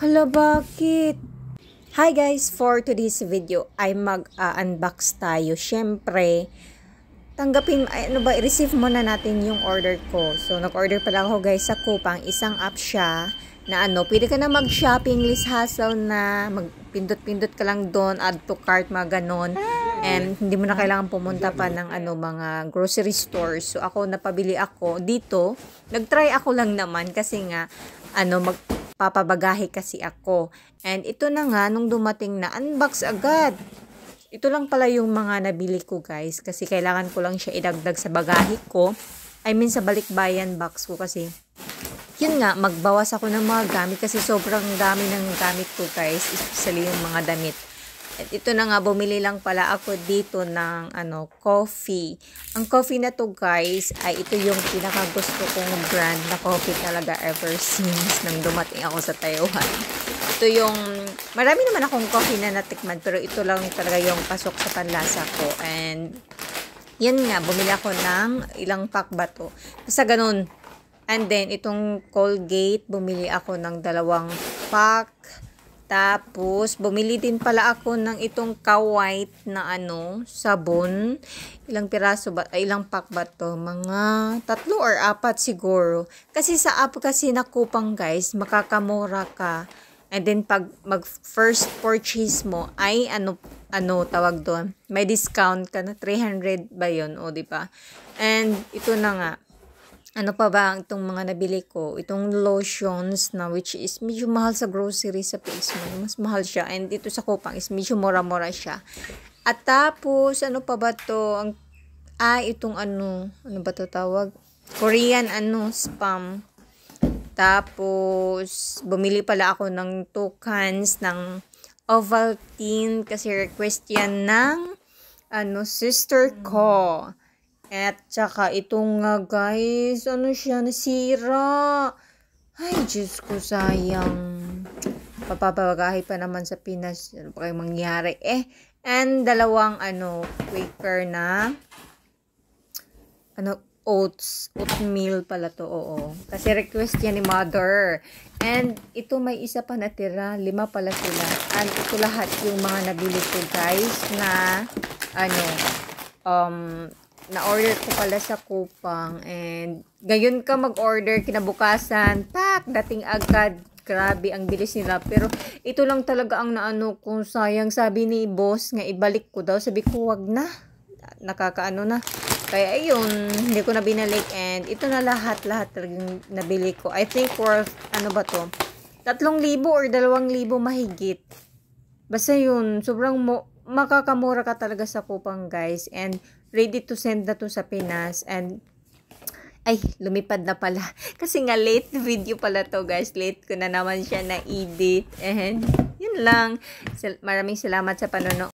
Hala, bakit? Hi guys! For today's video ay mag-unbox tayo. Syempre, i-receive muna natin yung order ko. So, nag-order pala ako guys sa Coupang. Isang app siya na pwede ka na mag-shopping, list hassle na magpindot-pindot ka lang doon, add to cart, mga ganon. And hindi mo na kailangan pumunta pa ng mga grocery stores. So, napabili ako dito. Nag-try ako lang naman kasi nga, magpapabagahe kasi ako. And ito na nga, nung dumating na, unbox agad. Ito lang pala yung mga nabili ko guys. Kasi kailangan ko lang siya idagdag sa bagahe ko. I mean sa balikbayan box ko kasi. Yun nga, magbawas ako ng mga gamit kasi sobrang dami ng gamit ko guys. Especially yung mga damit. At ito na nga, bumili lang pala ako dito ng coffee. Ang coffee na to guys, ay ito yung pinakagusto kong brand na coffee talaga ever since nang dumating ako sa Taiwan. Ito yung, marami naman akong coffee na natikman, pero ito lang talaga yung pasok sa panlasa ko. And, yan nga, bumili ako ng ilang pack ba to. Basta ganun. And then, itong Colgate, bumili ako ng 2 pack. Tapos, bumili din pala ako ng itong ka-white na sabon. Ilang piraso ba? Ay, ilang pack ba to? Mga 3 or 4 siguro. Kasi sa app kasi na Coupang guys, makakamura ka. And then, pag mag-first purchase mo, ay tawag doon? May discount ka na 300 ba yun? O, diba? And, ito na nga. Ano pa ba itong mga nabili ko? Itong lotions na which is medyo mahal sa grocery sa PX mo. Mas mahal siya. And dito sa Coupang is medyo mura-mura siya. At tapos, ano pa ba to? Itong ano ba to tawag? Korean spam. Tapos, bumili pala ako ng 2 cans ng Ovaltine kasi request yan ng sister ko. At saka itong nga guys, siya, nasira. Ay, Diyos ko, sayang. Papapagahe pa naman sa Pinas. Ano pa kayong mangyari? And 2 Quaker na oatmeal pala to, oo. Kasi request yan ni mother. And ito may isa pa natira, 5 pala sila. And ito lahat yung mga nabili ko guys na na-order ko pala sa Coupang. And gayon ka mag-order, kinabukasan, dating agad. Grabe, ang bilis nila. Pero ito lang talaga ang kung sayang. Sabi ni boss nga ibalik ko daw. Sabi ko, wag na. Nakakaano na. Kaya ayun, hindi ko na binalik. And ito na lahat talagang nabili ko. I think worth, 3,000 or 2,000 mahigit. Basta yun, sobrang makakamura ka talaga sa Coupang guys. And ready to send na to sa Pinas. And ay, lumipad na pala. Kasi nga late video pala to guys. Late ko na naman siya na edit. And yun lang. Maraming salamat sa panonood.